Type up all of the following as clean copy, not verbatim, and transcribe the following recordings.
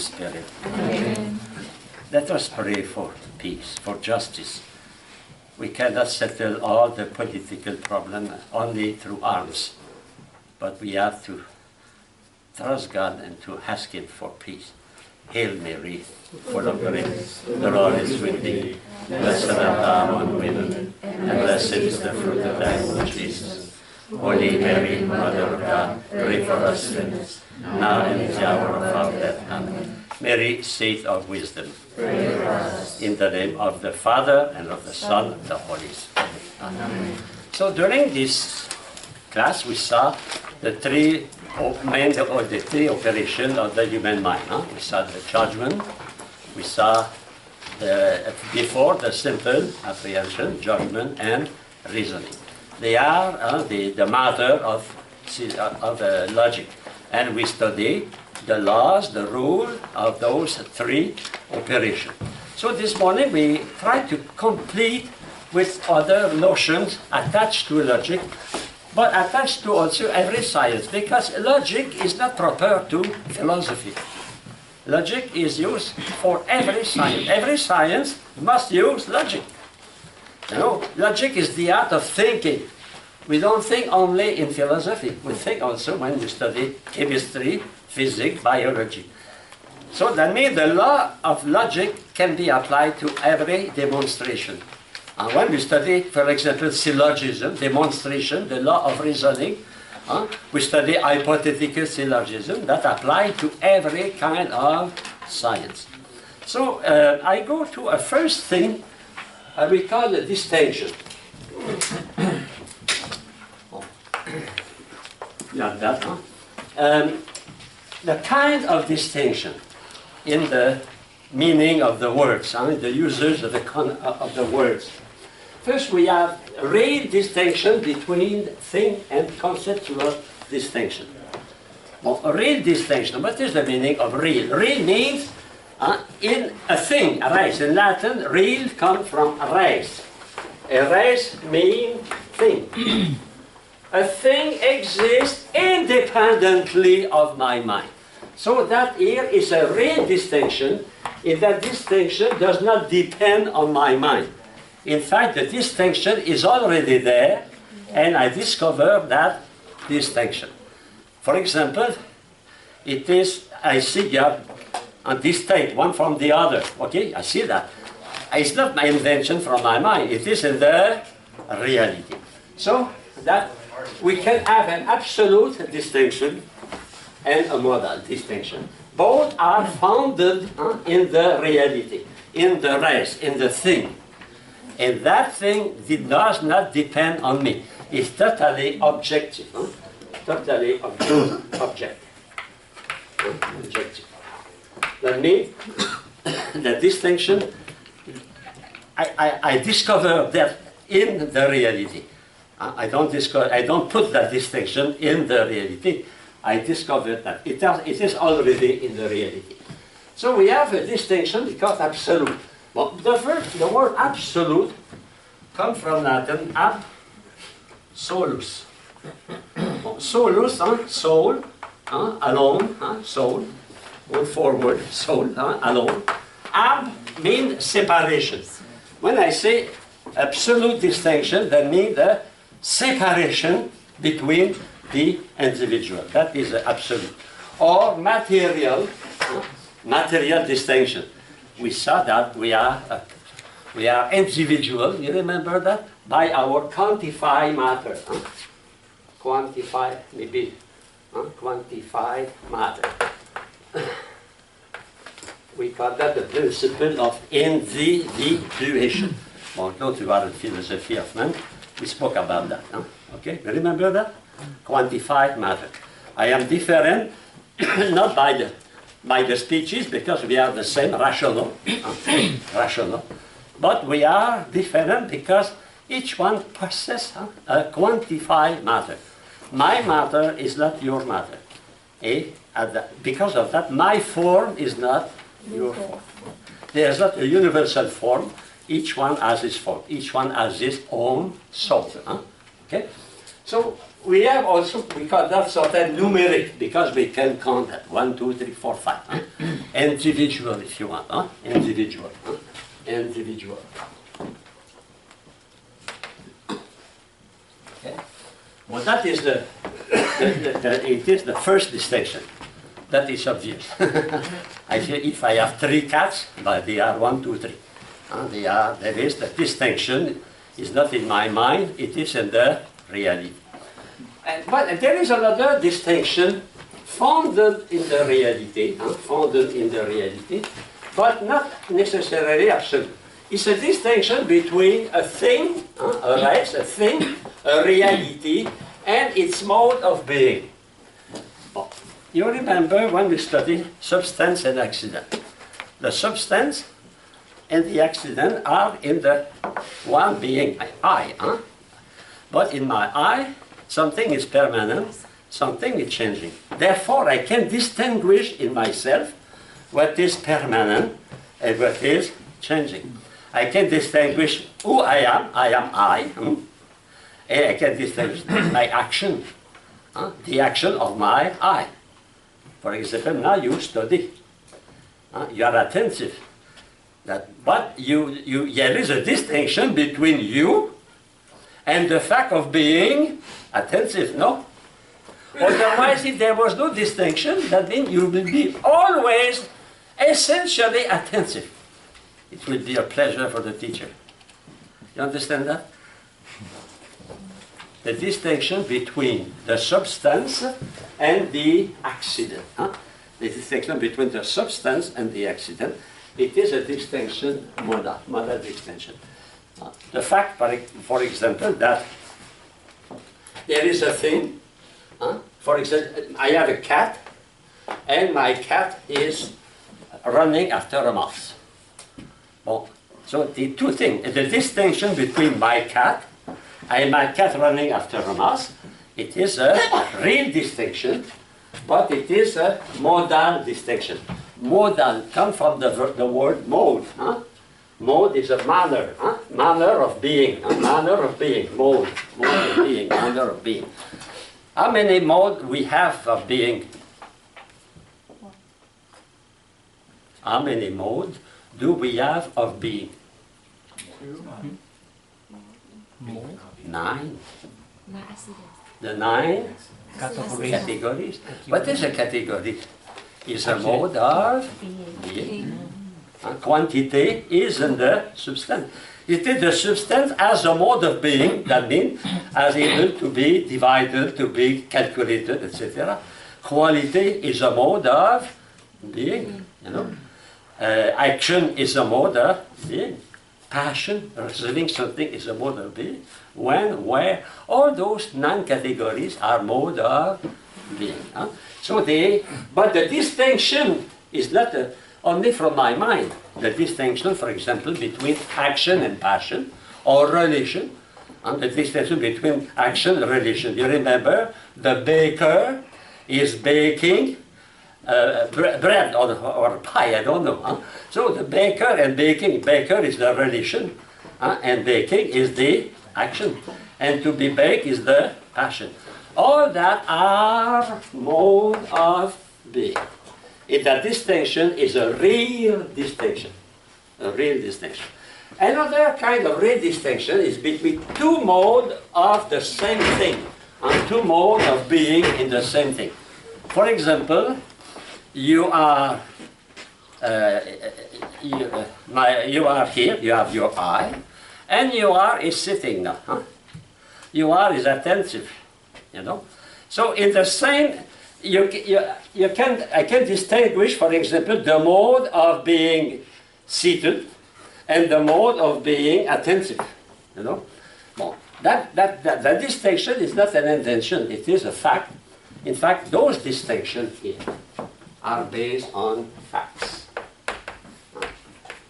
Spirit. Amen. Let us pray for peace, for justice. We cannot settle all the political problems only through arms, but we have to trust God and to ask Him for peace. Hail Mary, full of grace, the Lord is with thee. Blessed art thou among women, and blessed is the fruit of thy womb, Jesus. Holy Mary, Mother of God, pray for us sinners, now and in the hour of our death. Amen. Mary, seat of wisdom, Pray for us. in the name of the Father, and of the Son, and the Holy Spirit. Amen. So during this class, we saw the three operations of the human mind. We saw the judgment, we saw before the simple apprehension, judgment, and reasoning. They are the mother of logic. And we study the laws, the rule of those three operations. So this morning we try to complete with other notions attached to logic, but attached to also every science, because logic is not proper to philosophy. Logic is used for every science. Every science must use logic. You know, logic is the art of thinking. We don't think only in philosophy. We think also when we study chemistry, physics, biology. So that means the law of logic can be applied to every demonstration. And when we study, for example, syllogism, demonstration, the law of reasoning, we study hypothetical syllogism that apply to every kind of science. So I go to a first thing we call the distinction. Yeah, that, the kind of distinction in the meaning of the words, the usage of the words. First, we have real distinction between thing and conceptual distinction. Well, a real distinction, what is the meaning of real? Real means in a thing, a res. In Latin, real comes from res. A res means thing. A thing exists independently of my mind. So that here is a real distinction, if that distinction does not depend on my mind. In fact, the distinction is already there, and I discover that distinction. For example, it is, I see here, distinct, one from the other. Okay, I see that. It's not my invention from my mind, it is in the reality. So that we can have an absolute distinction and a modal distinction. Both are founded in the reality, in the res, in the thing. And that thing does not depend on me. It's totally objective. Totally objective. Objective. That means the distinction, I discover that in the reality. I don't put that distinction in the reality. I discovered that it is already in the reality. So we have a distinction because absolute. Well, the word absolute comes from Latin ab solus. Solus, soul, alone, soul, word forward, soul, alone. Ab means separation. When I say absolute distinction, that means the separation between the individual. That is absolute. Or material distinction. We saw that we are individual, you remember that? By our quantified matter. Quantified, maybe. Quantified matter. We call that the principle of individuation. Well, don't you are in philosophy of man. We spoke about that. Okay, remember that? Quantified matter. I am different, not by the species, because we are the same, rational, but we are different because each one possesses a quantified matter. My matter is not your matter. Because of that, my form is not your form. There is not a universal form. Each one has his form. Each one has his own soul. Okay? So we have also, we call that sort of numeric, because we can count that. 1, 2, 3, 4, 5. Huh? Individual, if you want. Huh? Individual. Huh? Individual. Okay. Well, that is it is the first distinction. That is obvious. If I have 3 cats, but they are 1, 2, 3. There is the distinction. Is not in my mind, it is in the reality. But there is another distinction founded in the reality, but not necessarily absolute. It's a distinction between a thing, a race, a thing, a reality, and its mode of being. Well, you remember when we studied substance and accident. The substance and the accident are in the one being I. But in my I, something is permanent, something is changing. Therefore, I can distinguish in myself what is permanent and what is changing. I can distinguish who I am I, and I can distinguish my action, the action of my I. For example, now you study, you are attentive. But there is a distinction between you and the fact of being attentive, no? Otherwise, if there was no distinction, that means you will be always essentially attentive. It will be a pleasure for the teacher. You understand that? The distinction between the substance and the accident. The distinction between the substance and the accident. It is a distinction, modal distinction. The fact, for example, that there is a thing, for example, I have a cat, and my cat is running after a mouse. Well, so the two things, the distinction between my cat and my cat running after a mouse, it is a real distinction, but it is a modal distinction. Modal comes from the word mode. Mode is a manner, manner of being, manner of being, mode of being, manner of being. How many modes we have of being? How many modes do we have of being? 9. The 9 categories. What is a category? Is a mode of being. Quantity is in the substance. It is the substance as a mode of being, that means as able to be divided, to be calculated, etc. Quality is a mode of being, you know. Action is a mode of being. Passion, receiving something is a mode of being. When, where, all those 9 categories are mode of being. So but the distinction is not only from my mind. The distinction, for example, between action and passion, or relation, and the distinction between action and relation. You remember, the baker is baking bread or pie, I don't know. So the baker and baking, baker is the relation, and baking is the action, and to be baked is the passion. All that are mode of being. That distinction is a real distinction. A real distinction. Another kind of real distinction is between 2 modes of the same thing, and 2 modes of being in the same thing. For example, you are here, you have your eye, and you is sitting now. You is attentive, you know. So in the same, I can distinguish, for example, the mode of being seated and the mode of being attentive, you know. Well, that distinction is not an invention, it is a fact. In fact, those distinctions here are based on facts.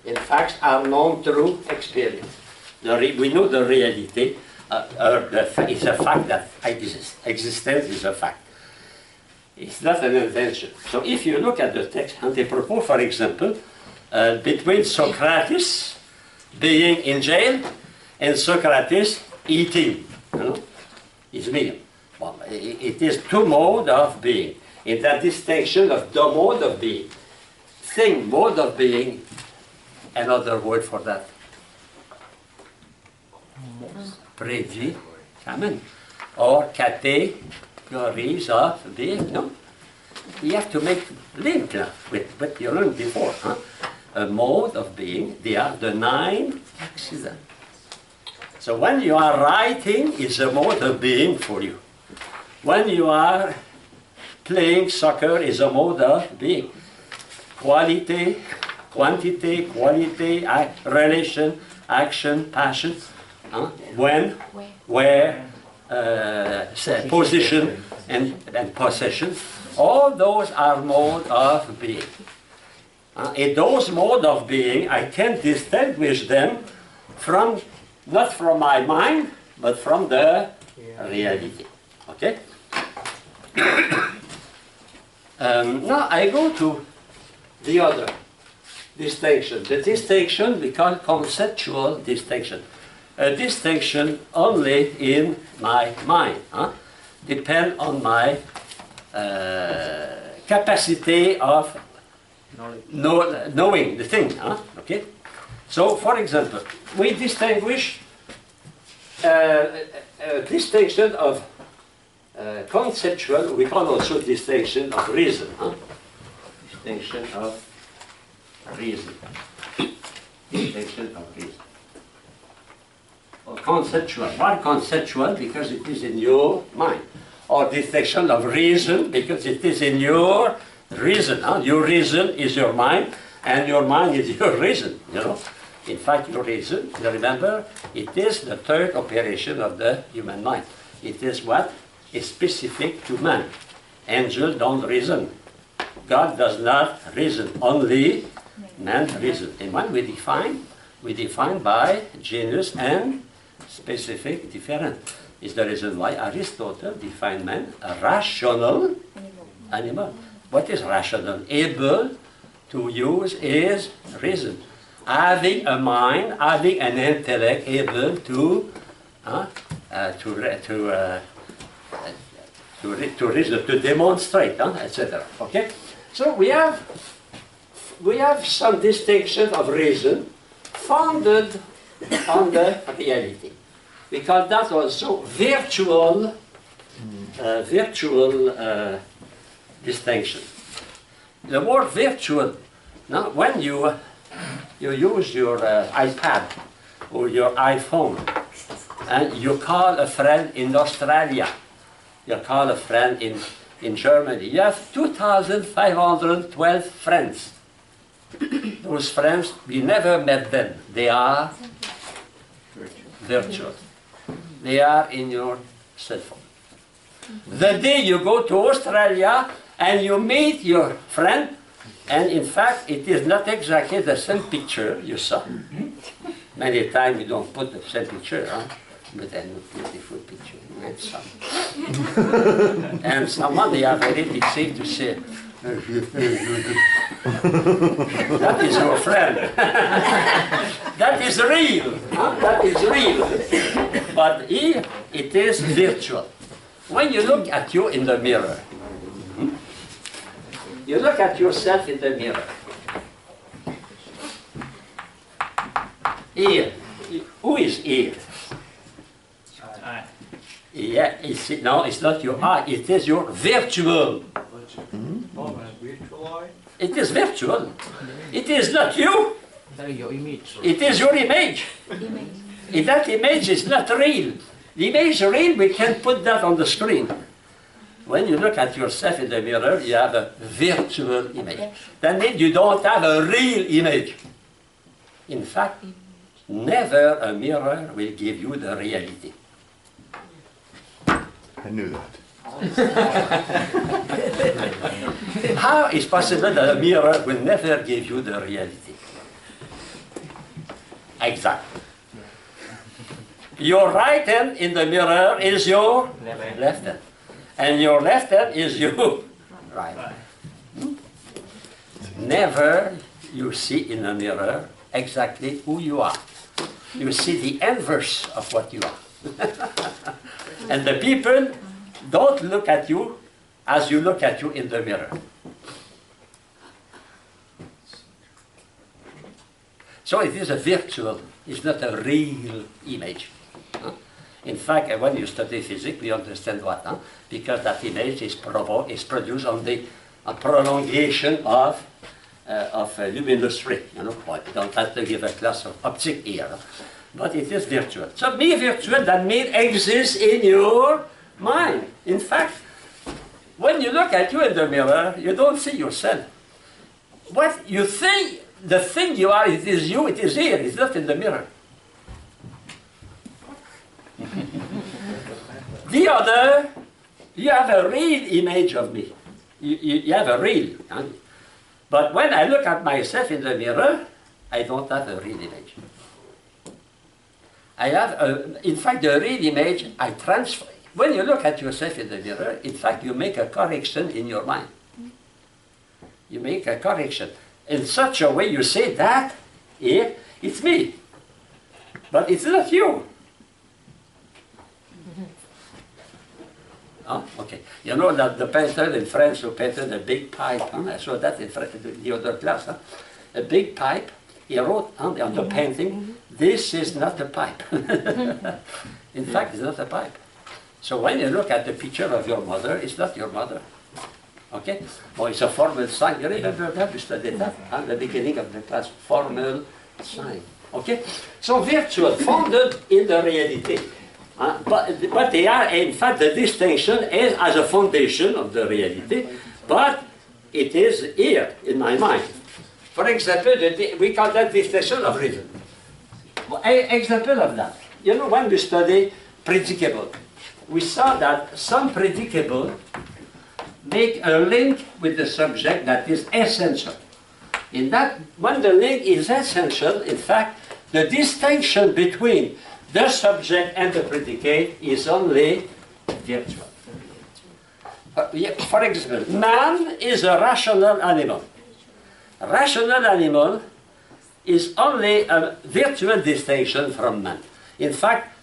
And facts are known through experience. We know the reality. It's a fact that exists. Existence is a fact. It's not an invention. So if you look at the text, Antipropos, for example, between is being. Well, it is two modes of being. In that distinction of the mode of being. Thing, mode of being, another word for that. Predicament. Or categories of being, no? You have to make link with what you learned before. Huh? A mode of being, they are the 9 accidents. So when you are writing, it's a mode of being for you. When you are playing soccer, it's a mode of being. Quality, quantity, quality, relation, action, passion. When, where, position, and possession. All those are modes of being. In those modes of being, I can distinguish them from, not from my mind, but from the reality. Okay? Now I go to the other distinction. The distinction we call conceptual distinction. A distinction only in my mind. Depend on my capacity of knowing the thing. Okay? So, for example, we distinguish a distinction of conceptual, we call also distinction of reason. Distinction of reason. Distinction of reason. Or conceptual. Why conceptual? Because it is in your mind. Or distinction of reason, because it is in your reason. Your reason is your mind, and your mind is your reason, you know. In fact, your reason, you remember, it is the third operation of the human mind. It is what is specific to man. Angels don't reason. God does not reason. Only man reason. And when we define by genus and specific different. Is the reason why Aristotle defined man a rational animal. What is rational? Able to use his reason. Having a mind, having an intellect, able to reason, to demonstrate, etc. Okay. So we have some distinction of reason founded on the reality. We call that also virtual distinction. The word virtual, now when you use your iPad or your iPhone and you call a friend in Australia, you call a friend in Germany, you have 2,512 friends. Those friends, we never met them. They are virtual. They are in your cell phone. The day you go to Australia and you meet your friend, and in fact it is not exactly the same picture you saw. Many times we don't put the same picture, but a beautiful picture. And someone they are very safe to say, that is your friend. That is real. That is real. But here it is virtual. When you look at you in the mirror, you look at yourself in the mirror. Here, who is here? Yeah, no, it's not your eye. It is your virtual. It is virtual. It is not you. Your image. It is your image. If that image is not real. The image is real, we can put that on the screen. When you look at yourself in the mirror, you have a virtual image. That means you don't have a real image. In fact, never a mirror will give you the reality. I knew that. How is possible that a mirror will never give you the reality? Exactly. Your right hand in the mirror is your left hand. And your left hand is your right hand. Never you see in a mirror exactly who you are. You see the inverse of what you are. And the people don't look at you as you look at you in the mirror. So it is a virtual, it's not a real image. In fact, when you study physics, we understand what, because that image is produced on the prolongation of luminous ray. You know, I don't have to give a class of optics here, but it is virtual. So be virtual, that means exists in your mind. In fact, when you look at you in the mirror, you don't see yourself. What you think, the thing you are, it is you, it is here, it's not in the mirror. The other, you have a real image of me. You have a real. But when I look at myself in the mirror, I don't have a real image. I have, in fact, the real image, I transfer. When you look at yourself in the mirror, in fact, you make a correction in your mind. You make a correction. In such a way, you say that, here, it's me. But it's not you. Oh, okay. You know that the painter in France who painted a big pipe, I saw that in the other class, a big pipe, he wrote on the painting, this is not a pipe. In fact, it's not a pipe. So when you look at the picture of your mother, it's not your mother. Okay? Well, it's a formal sign. You remember that? We studied that at the beginning of the class. Formal sign. Okay? So virtual, founded in the reality. But they are, in fact, the distinction is as a foundation of the reality, but it is here in my mind. For example, we call that distinction of reason. Example of that. You know, when we study predicable, we saw that some predicable make a link with the subject that is essential. In that, when the link is essential, in fact, the distinction between the subject and the predicate is only virtual. For example, man is a rational animal. A rational animal is only a virtual distinction from man. In fact,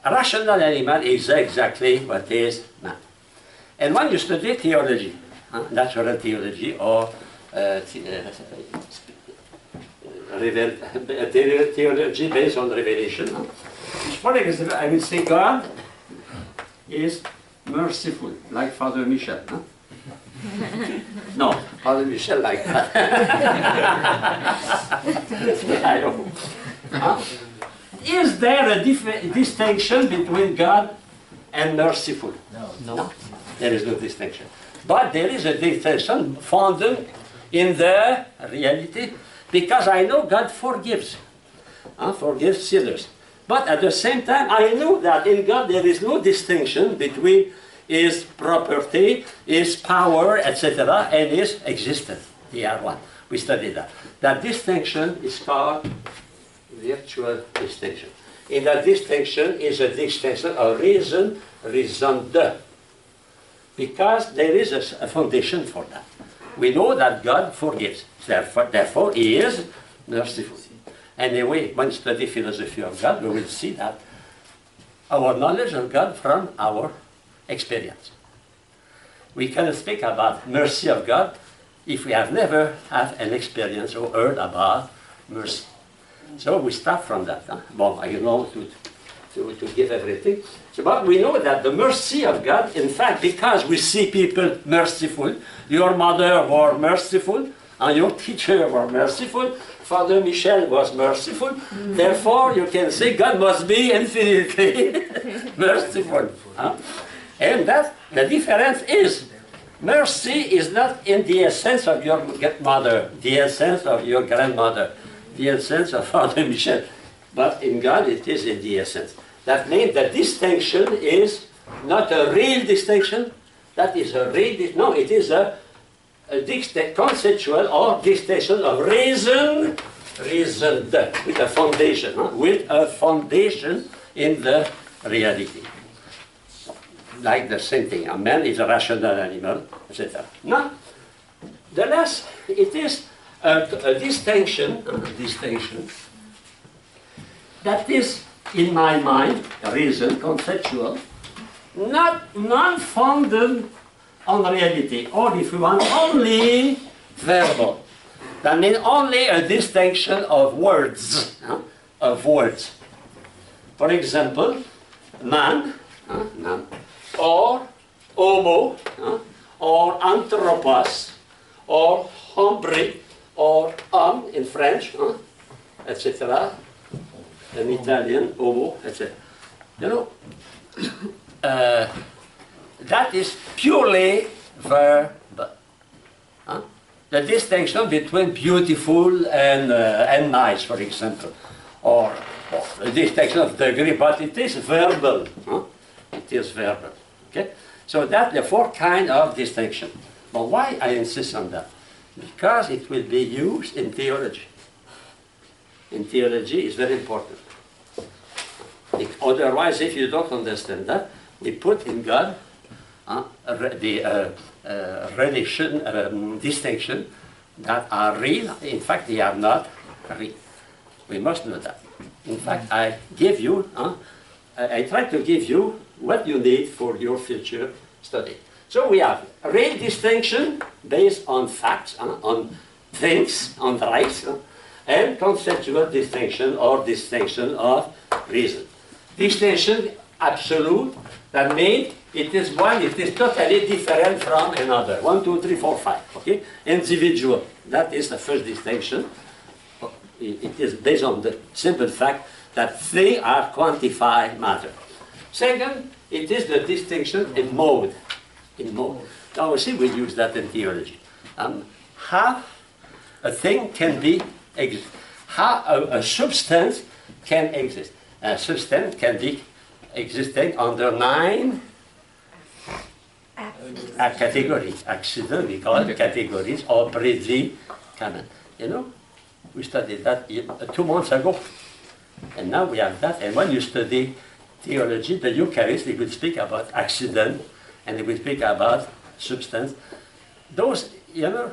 a rational animal is exactly what is man. And when you study theology, natural theology or theology based on revelation, for example, I will say God is merciful, like Father Michel. No, Father Michel like that. I know. Is there a distinction between God and merciful? No. There is no distinction. But there is a distinction founded in the reality, because I know God forgives. Forgives sinners. But at the same time, I know that in God there is no distinction between His property, His power, etc., and His existence. They are one. We studied that. That distinction is called virtual distinction. In that distinction is a distinction of reason, raison de. Because there is a foundation for that. We know that God forgives. Therefore, He is merciful. Anyway, when we study philosophy of God, we will see that our knowledge of God from our experience. We can speak about mercy of God if we have never had an experience or heard about mercy. So we start from that. Well, I know to give everything. So, but we know that the mercy of God, in fact, because we see people merciful, your mother was merciful, and your teacher was merciful, Father Michel was merciful, therefore you can say God must be infinitely merciful. And that the difference is, mercy is not in the essence of your mother, the essence of your grandmother, the essence of Father Michel, but in God it is in the essence. That means the distinction is not a real distinction, that is a real, no, it is a conceptual or distinction of reason, with a foundation, with a foundation in the reality. Like the same thing, a man is a rational animal, etc. Now, the last, it is a distinction that is in my mind, reason, conceptual, non-founded on reality, or if you want, only verbal. That means only a distinction of words, of words. For example, man, man, or homo, or anthropos, or hombre, or homme in French, etc. In Italian, homo, etc. You know, that is purely verbal. The distinction between beautiful and nice, for example, or the distinction of degree, but it is verbal. It is verbal. Okay? So that's the four kind of distinction. But why I insist on that? Because it will be used in theology. In theology, it's very important. Otherwise, if you don't understand that, we put in God the relation, distinction that are real. In fact, they are not real. We must know that. In fact, I give you, I try to give you what you need for your future study. So we have real distinction based on facts, on things, on rights, and conceptual distinction or distinction of reason. Distinction absolute, that means it is one, it is totally different from another. 1, 2, 3, 4, 5. Okay? Individual, that is the first distinction. It is based on the simple fact that they are quantified matter. Second, it is the distinction in mode. In mode. Now we see we use that in theology. How a thing can be exist. How a substance can exist. A substance can be existing under 9 categories. Accident, we call it categories, or predicament. You know, we studied that 2 months ago. And now we have that. And when you study theology, the Eucharist, they will speak about accident, and they will speak about substance. Those, you know,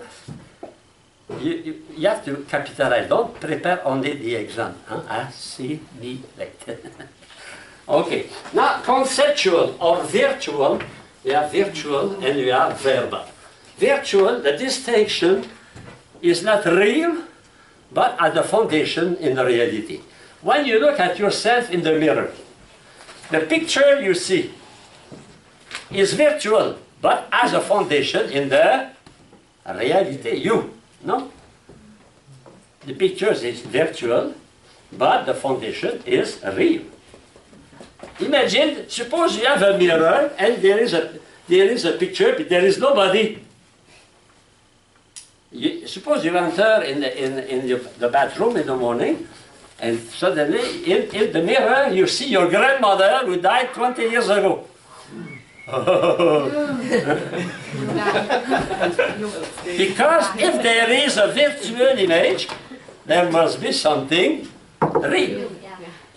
you have to capitalize. Don't prepare only the exam. Assimilate. Okay. Now, conceptual or virtual, we have virtual and we have verbal. Virtual, the distinction is not real, but at the foundation in the reality. When you look at yourself in the mirror, the picture you see is virtual, but as a foundation in the reality, you. No? The picture is virtual, but the foundation is real. Imagine, suppose you have a mirror and there is a picture, but there is nobody. Suppose you enter in the bathroom in the morning, and suddenly in the mirror you see your grandmother who died 20 years ago. Because if there is a virtual image, there must be something real.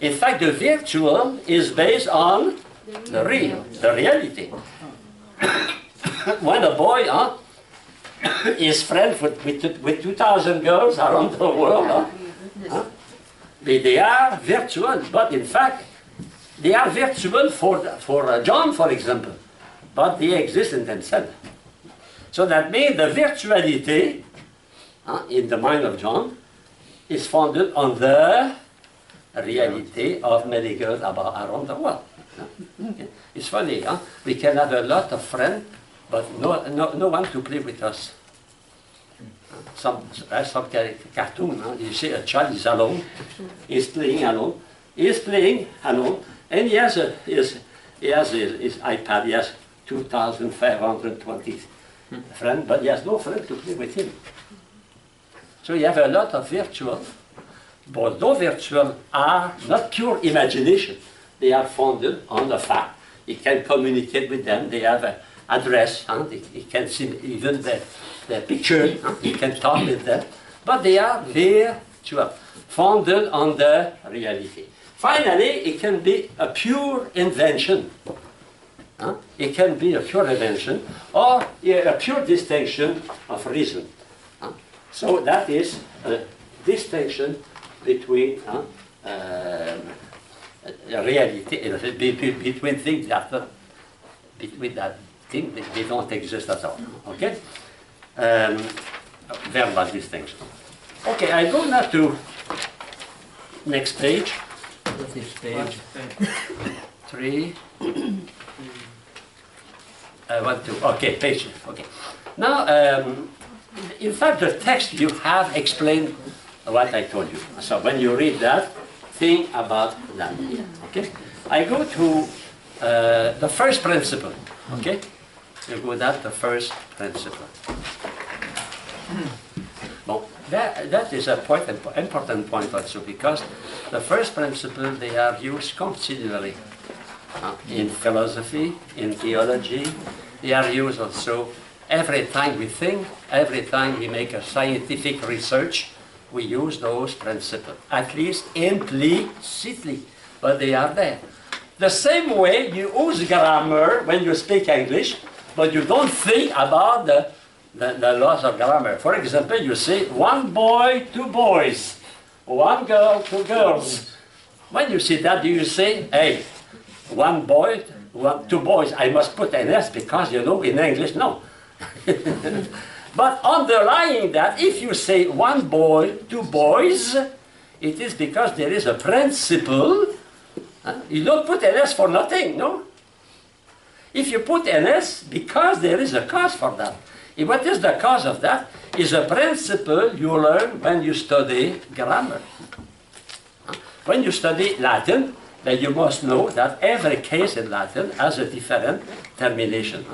In fact, the virtual is based on the real, the reality. When a boy is friends with 2,000 girls around the world, they are virtual, but in fact, they are virtual for John, for example, but they exist in themselves. So that means the virtuality in the mind of John is founded on the reality of many girls around the world. It's funny, we can have a lot of friends, but no one to play with us. Some cartoon, you see a child is alone, he's playing alone, and he has his iPad, he has 2,520 friends, but he has no friend to play with him. So you have a lot of virtual, but those virtual are not pure imagination. They are founded on the fact. He can communicate with them, they have an address, he can see even the picture, he can talk with them, but they are virtual, founded on the reality. Finally, it can be a pure invention. It can be a pure invention or a pure distinction of reason. So that is a distinction between reality, between things that, between that thing, they don't exist at all. Okay? Verbal distinction. Okay, I go now to next page. What is page? 3. 1, 2. Okay, page. Okay. Now, in fact, the text you have explained what I told you. So when you read that, think about that. Okay. I go to the first principle. Okay. You go that the first principle. Well, that is a point, important point also, because the first principle, they are used continually in philosophy, in theology. They are used also every time we think, every time we make a scientific research, we use those principles, at least implicitly, but they are there. The same way you use grammar when you speak English, but you don't think about the laws of grammar. For example, you say, 1 boy, 2 boys, 1 girl, 2 girls. When you see that, do you say, hey, 1 boy, 2 boys, I must put an S because, you know, in English, no. But underlying that, if you say 1 boy, 2 boys, it is because there is a principle. You don't put an S for nothing, no? If you put an S, because there is a cause for that. What is the cause of that? Is a principle you learn when you study grammar. When you study Latin, then you must know that every case in Latin has a different termination.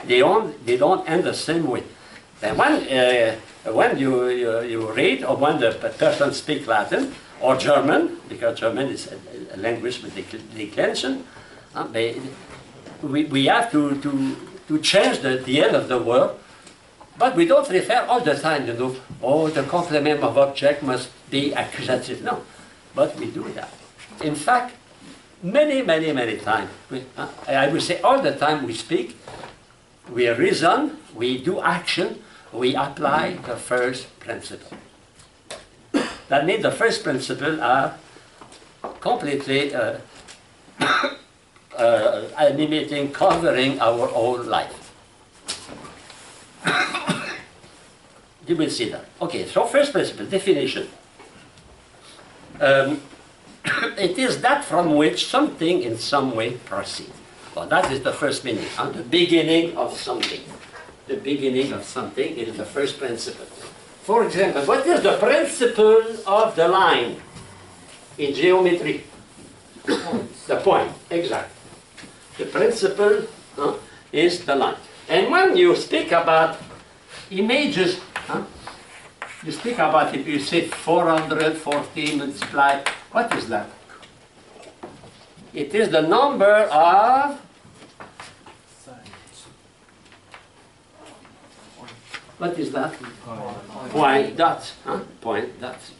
They don't end the same way. And when you read, or when the person speaks Latin, or German, because German is a language with declension, we have to change the end of the word, but we don't refer all the time, you know, oh, the complement of object must be accusative. No, but we do that. In fact, many times, I will say all the time we speak, we reason, we do action, we apply the first principle. That means the first principle are completely animating, covering our whole life. You will see that. Okay, so first principle, definition. It is that from which something in some way proceeds. Well, that is the first meaning, the beginning of something. The beginning of something is the first principle. For example, what is the principle of the line in geometry? The point, exactly. The principle is the line. And when you speak about images, you speak about, if you say 440 multiplied, what is that? It is the number of, what is that? Point dots. Point dots.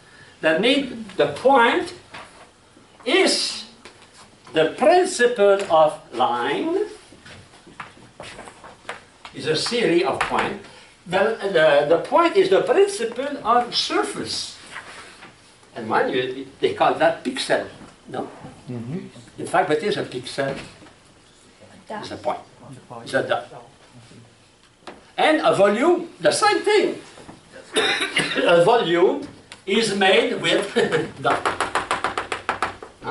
That means the point is the principle of line, is a series of points. The point is the principle of surface. And they call that pixel. No? Mm-hmm. In fact, what is a pixel? It's a point. It's a dot. And a volume, the same thing. A volume is made with dot.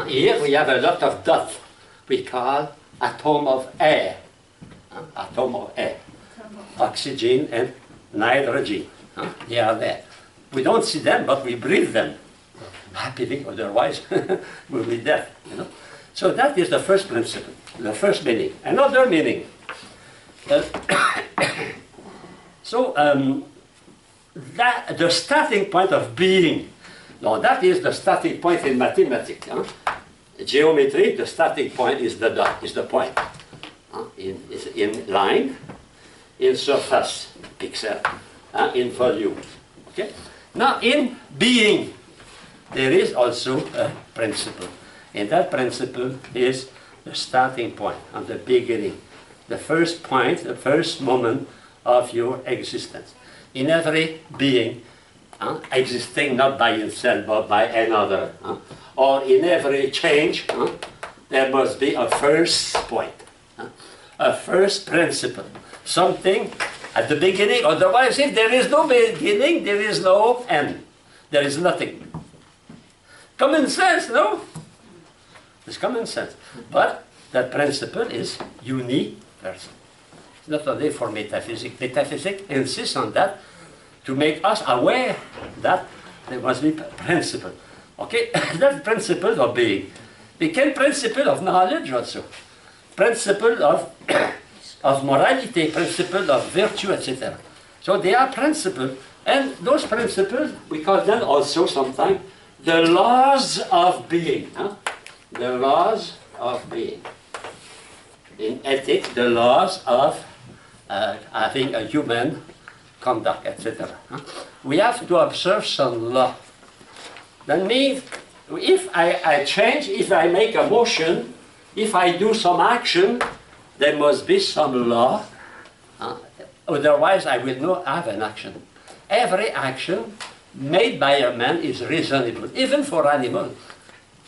Here we have a lot of dots we call atom of air. Atom of air. Oxygen and nitrogen. They are there. We don't see them, but we breathe them. Happily, otherwise we'll be dead. You know? So that is the first principle, the first meaning. Another meaning. That the starting point of being. Now that is the starting point in mathematics. Geometry, the starting point is the dot, is the point. In line, in surface, pixel, in volume. Okay? Now in being, there is also a principle. And that principle is the starting point, and the beginning. The first point, the first moment of your existence. In every being, existing not by itself but by another, or in every change, there must be a first point, a first principle, something at the beginning. Otherwise, if there is no beginning, there is no end. There is nothing. Common sense, no? It's common sense. But that principle is universal. It's not only for metaphysics. Metaphysics insists on that to make us aware that there must be principle. Okay? That principle of being became principle of knowledge also. Principle of morality, principle of virtue, etc. So they are principles, and those principles, we call them also sometimes the laws of being. The laws of being. In ethics, the laws of having a human conduct, etc. We have to observe some law. That means, if I change, if I make a motion, if I do some action, there must be some law. Otherwise, I will not have an action. Every action made by a man is reasonable, even for animals.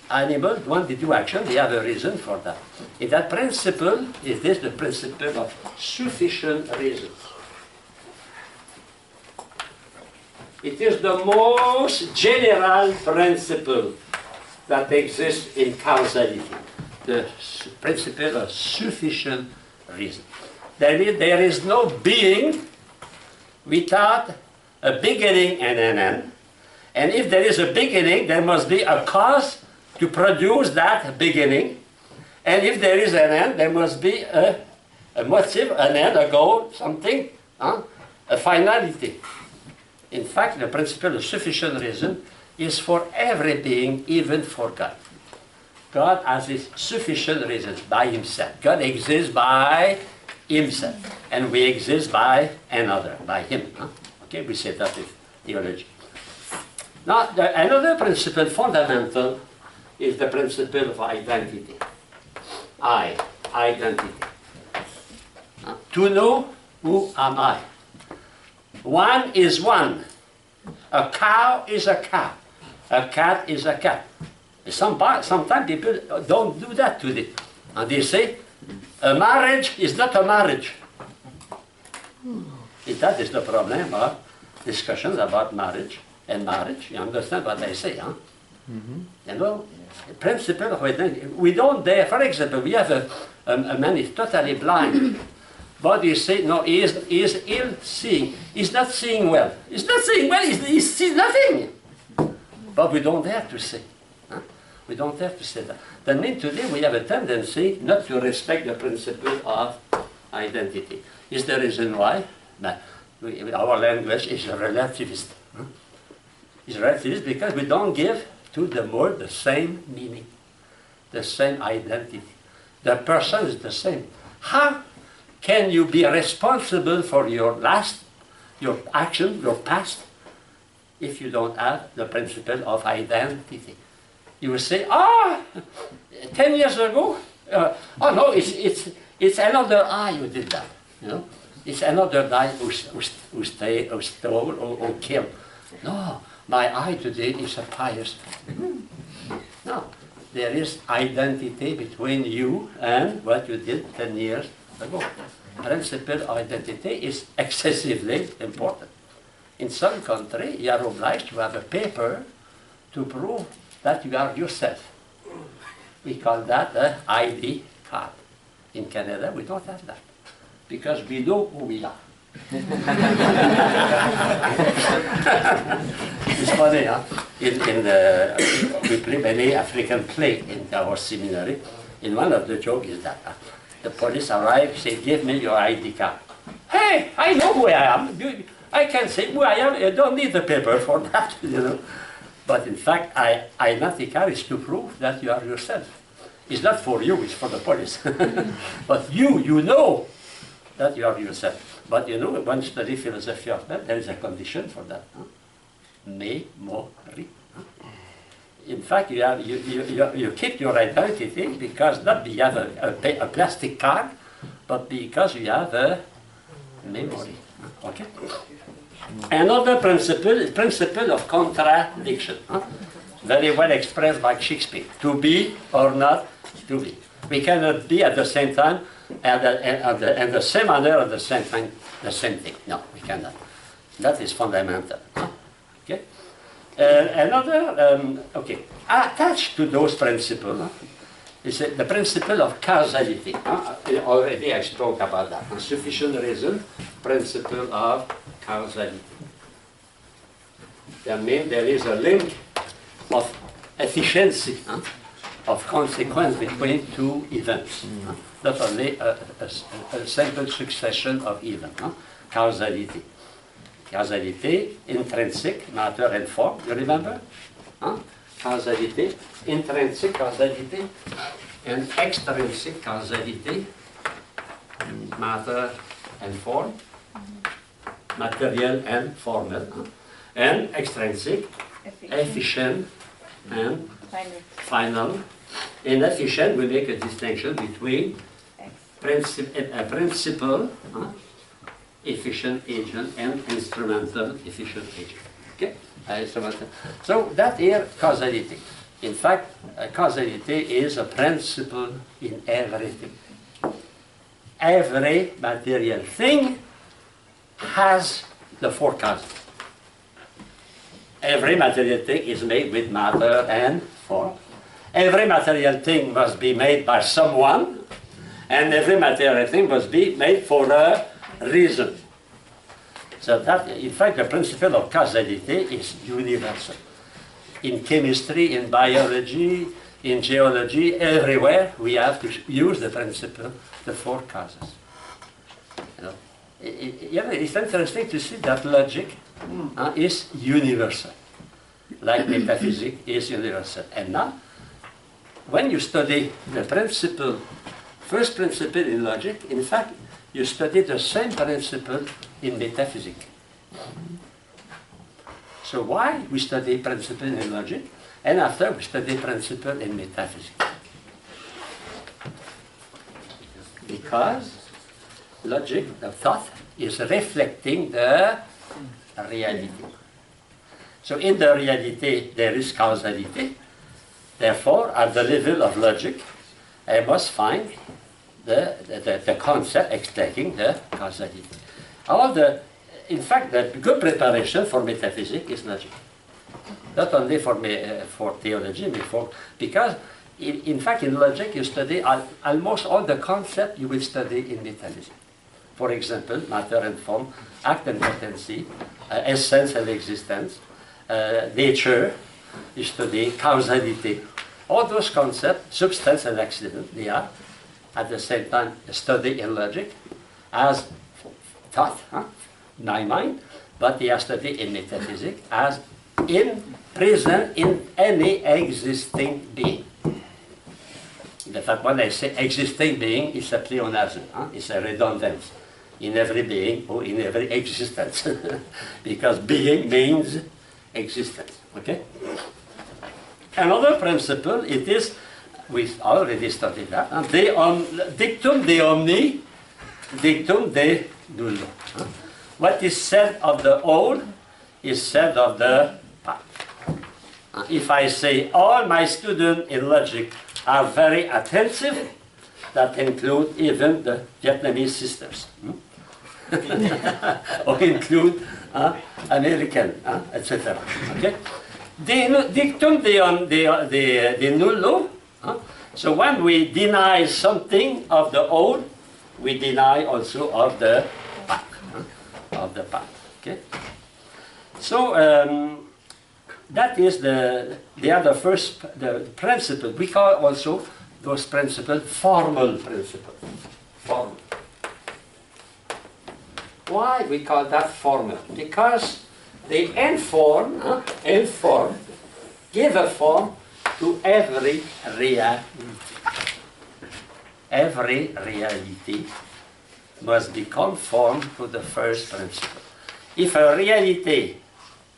Animals, when they do action, they have a reason for that. In that principle, it is the principle of sufficient reasons. It is the most general principle that exists in causality. The principle of sufficient reason. There is no being without a beginning and an end. And if there is a beginning, there must be a cause to produce that beginning. And if there is an end, there must be a motive, an end, a goal, something, a finality. In fact, the principle of sufficient reason is for every being, even for God. God has his sufficient reasons by himself. God exists by himself. And we exist by another, by him. Okay, we say that in theology. Now, another principle, fundamental, is the principle of identity. Identity. To know who am I. One is one. A cow is a cow. A cat is a cat. Sometimes people don't do that today. And they say, a marriage is not a marriage. That is the problem of discussions about marriage and marriage. You understand what I say, huh? You know, the principle of identity. We don't dare, for example, we have a man is totally blind. But you say, no, he is ill-seeing. He's not seeing well. He's not seeing well, he sees nothing. But we don't dare to say. We don't have to say that. That means today we have a tendency not to respect the principle of identity. Is the reason why? Our language is relativist. It's relativist because we don't give to the word the same meaning, the same identity. The person is the same. How can you be responsible for your action, your past, if you don't have the principle of identity? You will say, 10 years ago, oh no, it's another I who did that. You know, it's another guy who stole or killed. No, my I today is a pious. No, there is identity between you and what you did 10 years ago. Principle of identity is excessively important. In some country, you are obliged to have a paper to prove that you are yourself. We call that an ID card. In Canada, we don't have that, because we know who we are. It's funny, huh? We play many African play in our seminary. And one of the jokes is that the police arrive, say, give me your ID card. Hey, I know who I am. I can say who I am. I don't need the paper for that, you know. But in fact, identity card is to prove that you are yourself. It's not for you, it's for the police. But you know that you are yourself. But you know, when you study philosophy of that, there is a condition for that. Memory. In fact, you keep your identity because not because you have a plastic card, but because you have a memory. Okay? Another principle is principle of contradiction. very well expressed by Shakespeare. To be or not to be. We cannot be at the same time and the same manner at the same time the same thing. No, we cannot. That is fundamental. Okay. Okay. Attached to those principles is the principle of causality. Already I spoke about that. Sufficient reason, principle of causality. That means there is a link of efficiency, of consequence between two events. Not only a simple succession of events. Causality. Causality, intrinsic, matter and form, you remember? Causality, intrinsic causality, and extrinsic causality, matter and form, material and formal, and extrinsic, efficient and final. In efficient, we make a distinction between principal, efficient agent, and instrumental efficient agent. Okay? So that is causality. In fact, causality is a principle in everything. Every material thing has the four causes. Every material thing is made with matter and form. Every material thing must be made by someone, and every material thing must be made for a reason. So that, in fact, the principle of causality is universal. In chemistry, in biology, in geology, everywhere we have to use the principle, the four causes. It's interesting to see that logic is universal, like metaphysics is universal. And now, when you study the principle, first principle in logic, in fact, you study the same principle in metaphysics. So why we study principle in logic, and after we study principle in metaphysics? Because logic, the thought, is reflecting the reality. So in the reality there is causality. Therefore, at the level of logic, I must find the concept explaining the causality. In fact, the good preparation for metaphysics is logic. Not only for theology, because in fact in logic you study almost all the concepts you will study in metaphysics. For example, matter and form, act and potency, essence and existence, nature, you study causality. All those concepts, substance and accident, they are at the same time studied in logic as thought, my mind, but they are studied in metaphysics as present in any existing being. In fact, when I say existing being, it's a pleonasm, it's a redundance in every being or in every existence, because being means existence. Okay. Another principle, it is, we already studied that, dictum de omni, dictum de nullo. What is said of the whole is said of the part. If I say all my students in logic are very attentive, that include even the Vietnamese sisters, or include American, etc. Okay? Dictum de nullo. So when we deny something of the whole, we deny also of the part. Okay. So that is the principle. We call also those principles formal principles. Formal. Why we call that formal? Because they inform, give a form to every reality. Every reality must be conformed to the first principle. If a reality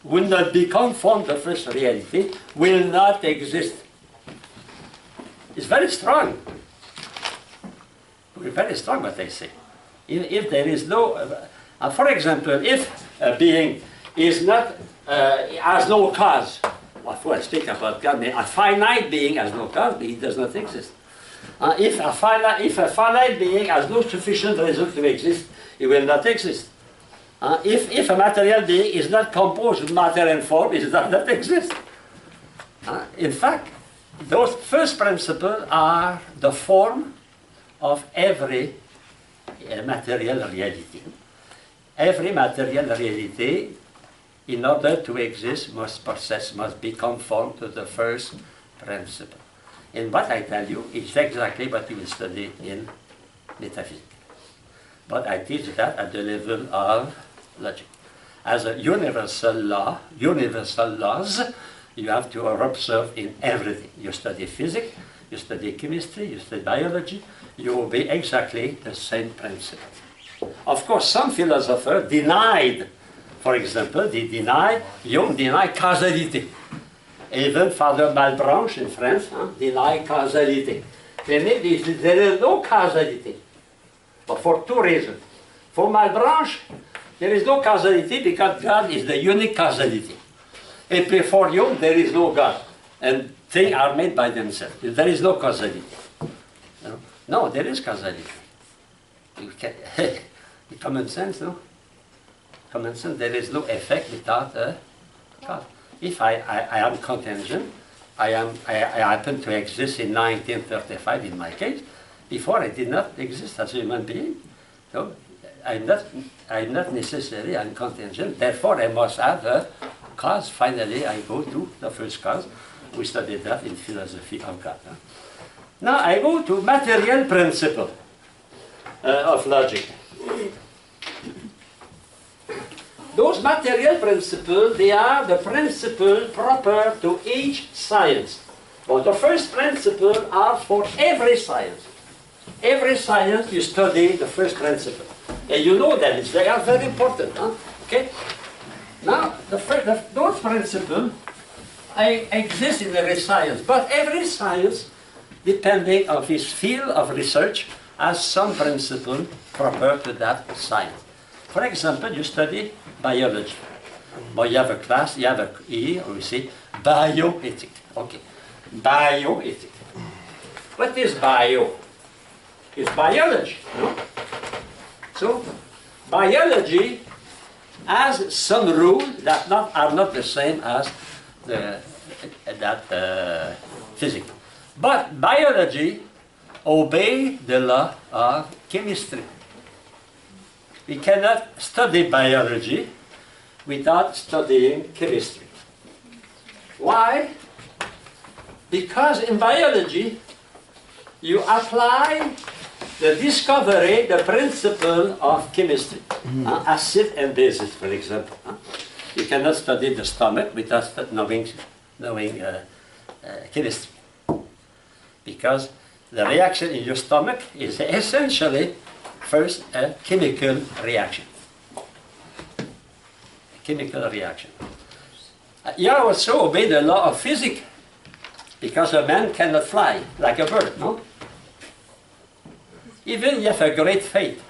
will not be conformed to the first reality, will not exist. It's very strong. It's very strong what I say. If there is no, for example, if a being is not, has no cause, before I speak about God, a finite being has no cause, he does not exist. If a finite being has no sufficient result to exist, it will not exist. If a material being is not composed of matter and form, it does not exist. In fact, those first principles are the form of every material reality. Every material reality, in order to exist, must be conformed to the first principle. And what I tell you is exactly what you will study in metaphysics. But I teach that at the level of logic. As a universal law, universal laws, you have to observe in everything. You study physics, you study chemistry, you study biology, you obey exactly the same principle. Of course, some philosophers denied, for example, Hume denied causality. Even Father Malebranche in France denied causality. They mean there is no causality, but for two reasons. For Malebranche, there is no causality because God is the unique causality. And for Hume, there is no God, and things are made by themselves. There is no causality. No, there is causality. Common sense, no? Common sense, there is no effect without a cause. If I am contingent, I happen to exist in 1935 in my case. Before I did not exist as a human being. So I'm not necessarily contingent, therefore I must have a cause. Finally I go to the first cause. We studied that in philosophy of God. Now I go to material principle of logic. Those material principles, they are the principle proper to each science. But the first principles are for every science. Every science you study the first principle. And you know that they are very important. Okay? Now, those principles exist in every science. But every science, depending on its field of research, has some principle proper to that science. For example, you study biology. But you have a class, you have here we say bioethics. Okay. Bioethics. What is bio? It's biology. No? So, biology has some rules that are not the same as physics. But biology obeys the law of chemistry. We cannot study biology without studying chemistry. Why? Because in biology, you apply the discovery, the principle of chemistry. Acid and bases, for example. You cannot study the stomach without knowing chemistry. Because the reaction in your stomach is essentially first a chemical reaction. A chemical reaction. You also obey the law of physics, because a man cannot fly like a bird, no? Even you have a great faith.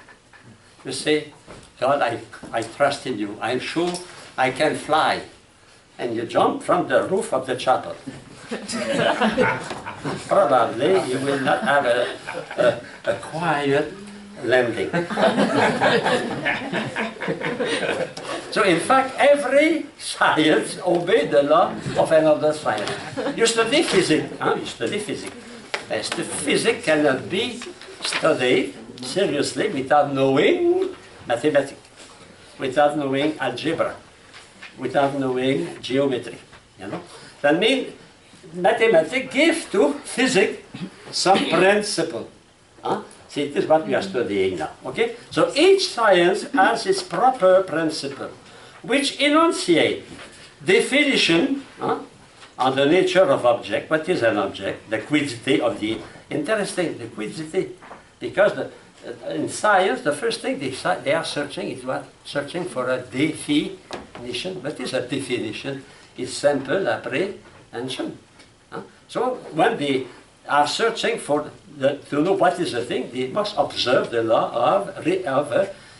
You say, God, I trust in you. I'm sure I can fly. And you jump from the roof of the chapel. Probably you will not have a quiet landing. So in fact, every science obeys the law of another science. You study physics. You study physics. Physics cannot be studied seriously without knowing mathematics, without knowing algebra, without knowing geometry. You know? That means mathematics gives to physics some principle. See, this is what we are studying now. Okay? So each science has its proper principle, which enunciate definition on the nature of object. What is an object? The quiddity of the interesting, the quiddity. Because in science, the first thing they are searching is what? Searching for a definition. What is a definition? It's simple apprehension. So when they are searching for to know what is the thing, they must observe the law of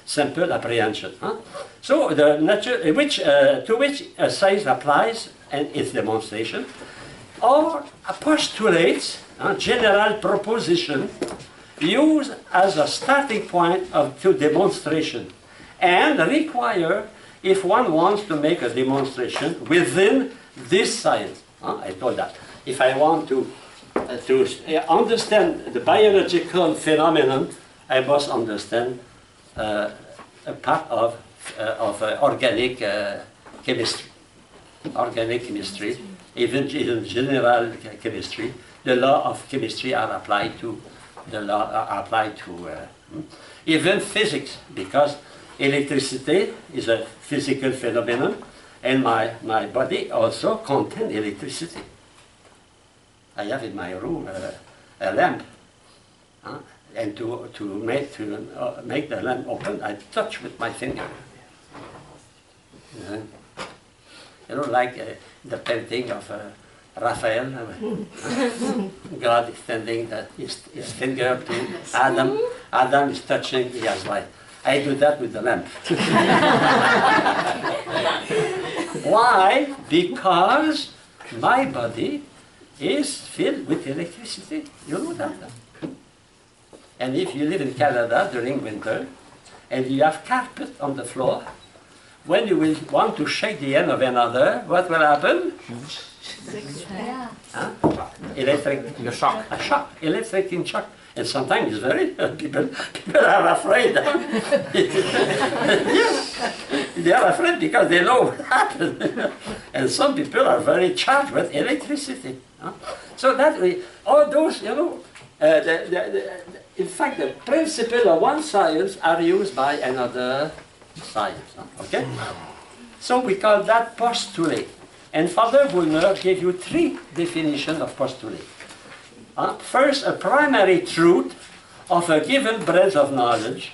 simple apprehension. So the nature, to which science applies and its demonstration, or postulates, general proposition, used as a starting point to demonstration, and require if one wants to make a demonstration within this science. I told that. If I want to understand the biological phenomenon, I must understand a part of organic chemistry. Organic chemistry, even general chemistry, the law of chemistry are applied to even physics, because electricity is a physical phenomenon, and my body also contains electricity. I have in my room a lamp, and to make the lamp open, I touch with my finger. You know, like the painting of Raphael, God extending his finger to Adam. Adam is touching, he has light. I do that with the lamp. Why? Because my body is filled with electricity. You know that. And if you live in Canada during winter, and you have carpet on the floor, when you will want to shake the hand of another, what will happen? Electric. A shock. A shock. Electric shock. And sometimes it's very, people are afraid. Yes, they are afraid because they know what happened. And some people are very charged with electricity. So that way, all those, you know, in fact, the principle of one science are used by another science. Okay? So we call that postulate. And Father Bulmer gave you 3 definitions of postulate. First, a primary truth of a given branch of knowledge,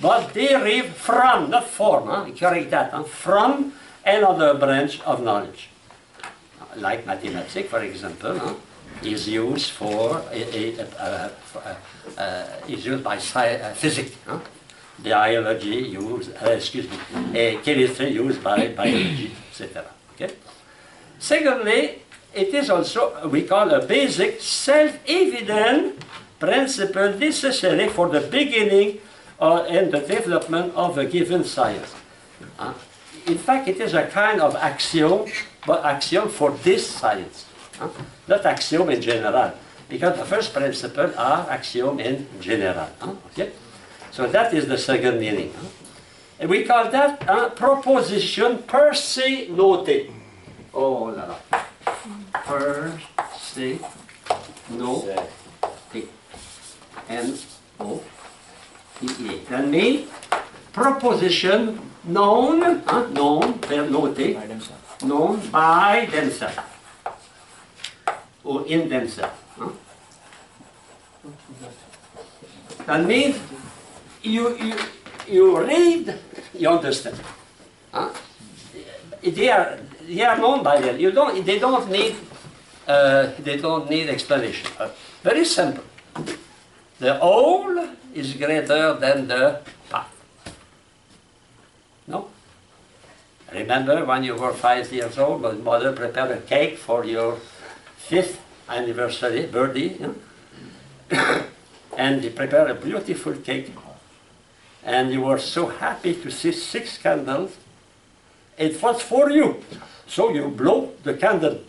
but derived from, not from, correct that, from another branch of knowledge. Like mathematics, for example, is used for is used by physics. Biology used, chemistry used by biology, etc. Okay? Secondly, it is also, we call a basic self-evident principle necessary for the beginning and the development of a given science. In fact, it is a kind of axiom, but axiom for this science, not axiom in general, because the first principle are axiom in general. Okay? So that is the second meaning. And we call that proposition per se noté. Oh la la. Per se noté. N-O-T-E. That means proposition known, known, per noté, known by themselves. Or in themselves. That means you read, you understand. They are known by them. They don't need explanation. Very simple. The whole is greater than the part. No? Remember when you were 5 years old, my mother prepared a cake for your 5th anniversary, birthday, and they prepared a beautiful cake. And you were so happy to see 6 candles. It was for you. So you blow the candle.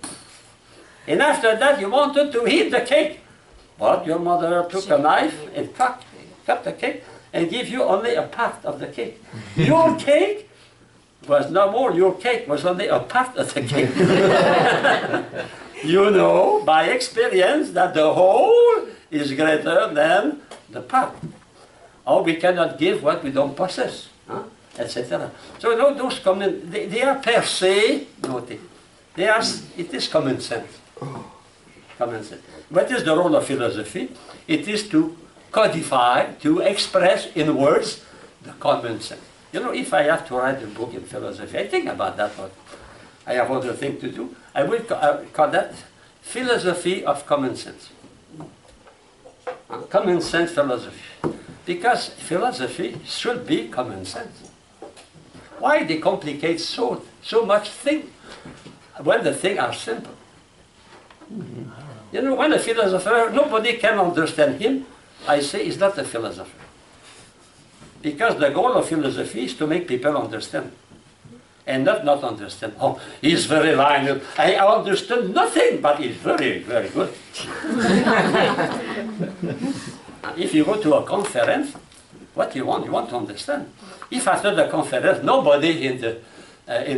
And after that you wanted to eat the cake. But your mother took a knife and cut the cake and gave you only a part of the cake. Your cake was no more your cake, was only a part of the cake. You know by experience that the whole is greater than the part. Or we cannot give what we don't possess, etc. So no, those common, they are per se noted. It is common sense. Common sense. What is the role of philosophy? It is to codify, to express in words the common sense. You know, if I have to write a book in philosophy, I think about that, but I have other things to do. I will call that philosophy of common sense. Common sense philosophy. Because philosophy should be common sense. Why they complicate so much thing? when the things are simple. You know, when a philosopher, nobody can understand him, I say he's not a philosopher. Because the goal of philosophy is to make people understand. And not understand. Oh, he's very learned. I understood nothing, but he's very, very good. If you go to a conference, what you want to understand. If after the conference, nobody in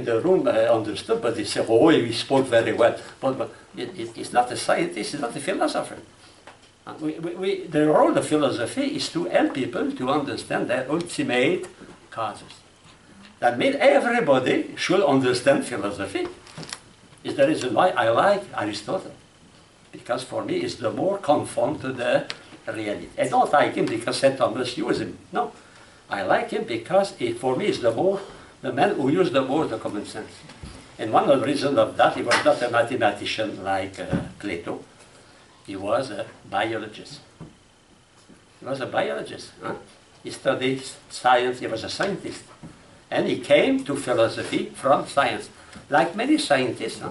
the room understood, but they say, oh, he spoke very well. But it's not a scientist, it's not a philosopher. The role of philosophy is to help people to understand their ultimate causes. That means everybody should understand philosophy. Is the reason why I like Aristotle. Because for me, it's the more conform to the reality. I don't like him because St. Thomas used him. No. I like him because for me, it's the man who used the more the common sense. And one of the reasons of that, he was not a mathematician like Plato. He was a biologist. He was a biologist. Huh? He studied science. He was a scientist. And he came to philosophy from science. Like many scientists, huh?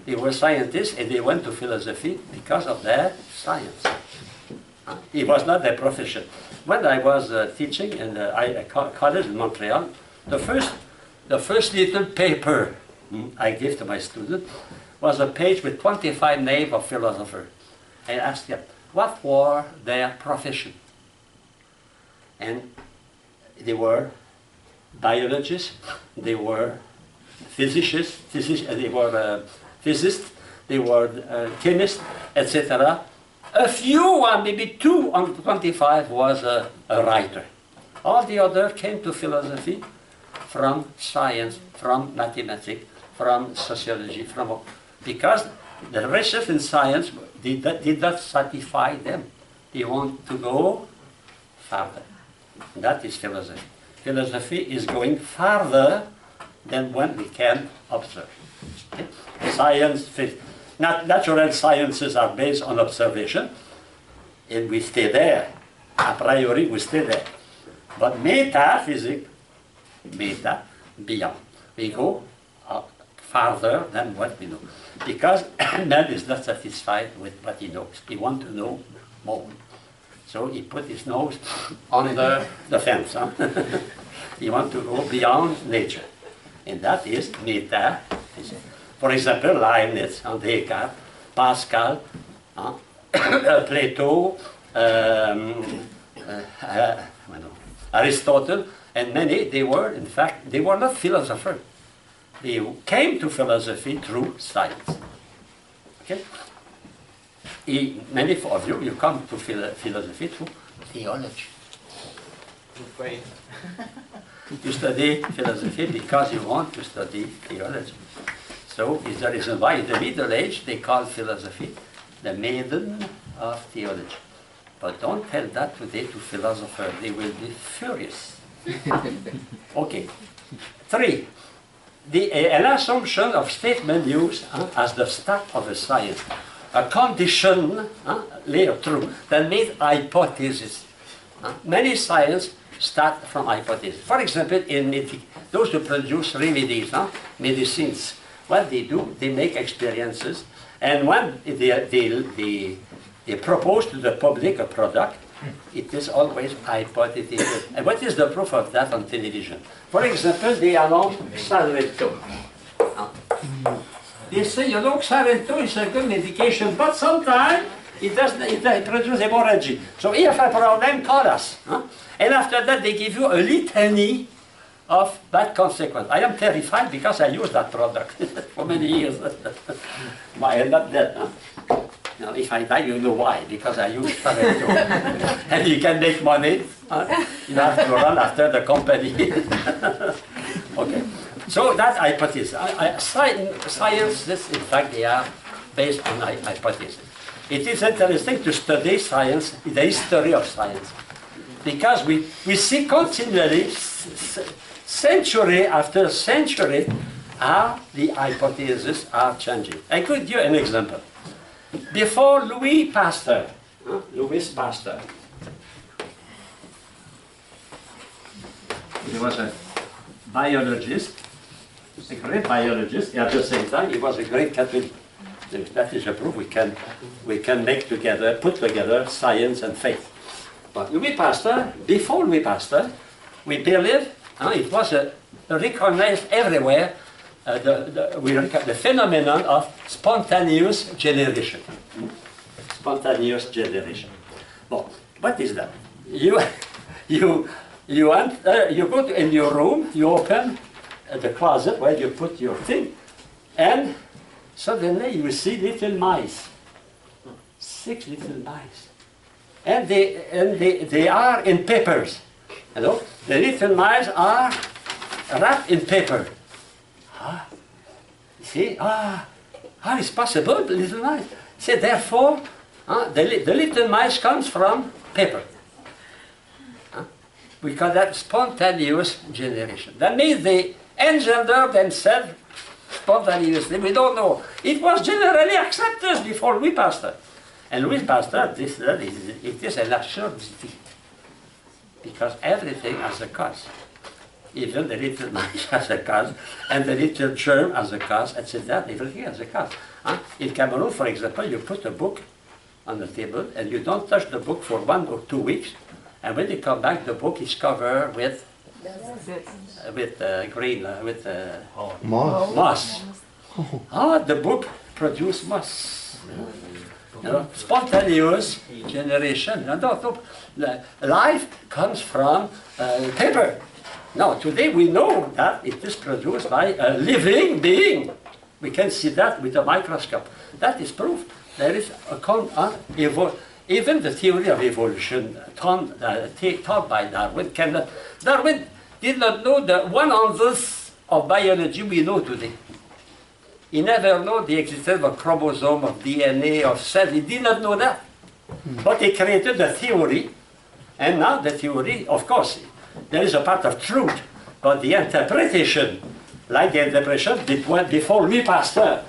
They were scientists and they went to philosophy because of their science. It was not their profession. When I was teaching in a college in Montreal, the first little paper I gave to my student was a page with 25 names of philosophers. I asked them, what were their profession? And they were biologists, they were physicists, they were physicists, they were chemists, etc. A few, maybe 2 on 25 was a writer. All the others came to philosophy from science, from mathematics, from sociology, because the research in science did not satisfy them. They want to go farther. That is philosophy. Philosophy is going farther than what we can observe. Okay? Science, natural sciences are based on observation, and we stay there. A priori, we stay there. But metaphysics, beyond. We go farther than what we know. Because man is not satisfied with what he knows. He wants to know more. So he put his nose under the fence. Huh? He wants to go beyond nature. And that is metaphysics. For example, Leibniz, Descartes, Pascal, Plato, Aristotle, and many, they were not philosophers. They came to philosophy through science. Okay? Many of you come to philosophy through theology. You study philosophy because you want to study theology. So is the reason why in the Middle Age they call philosophy the maiden of theology. But don't tell that today to philosophers, they will be furious. Okay. 3. An assumption of statement used as the start of a science. A condition later true that made hypothesis. Many science start from hypothesis. For example, in those who produce remedies, medicines, what they do, they make experiences, and when they propose to the public a product, it is always hypothetical. And what is the proof of that on television? For example, they announce Xarelto. They say, you know, Xarelto is a good medication, but sometimes it produces hemorrhage. So if you have a problem, call us. And after that, they give you a litany of bad consequences. I am terrified because I use that product for many years. But I am not dead. Now, if I die, you know why, because I use Xarelto. And you can make money. You have to run after the company. Okay. So that hypothesis. Sciences, in fact, they are based on hypothesis. It is interesting to study science, the history of science, because we see continually, century after century, how the hypotheses are changing. I could give you an example. Before Louis Pasteur, he was a biologist, a great biologist. At the same time, he was a great Catholic. That is a proof we can make together, put together science and faith. But Louis Pasteur, before Louis Pasteur, we believe it was recognized everywhere the phenomenon of spontaneous generation. Spontaneous generation. Well, what is that? You go in your room, you open the closet where you put your thing, and suddenly you see little mice. 6 little mice. And they are in papers. You know? The little mice are wrapped in paper. See? How is possible, the little mice? See, therefore, the little mice comes from paper. We call that spontaneous generation. That means they engender themselves spontaneously. We don't know. It was generally accepted before Louis Pasteur. And Louis Pasteur, it is an absurdity. Because everything has a cause. Even the little mice has a cause, and the little germ has a cause, etc. Everything has a cause. In Cameroon, for example, you put a book on the table, and you don't touch the book for 1 or 2 weeks, and when you come back, the book is covered with moss. The book produced moss. You know, spontaneous generation. Life comes from paper. Now, today we know that it is produced by a living being. We can see that with a microscope. That is proof. There is even the theory of evolution taught by Darwin. Darwin did not know the 1/100th of biology we know today. He never knew the existence of a chromosome, of DNA, of cells. He did not know that. But he created a theory, and now the theory, of course, there is a part of truth, but the interpretation, like the interpretation before Louis Pasteur,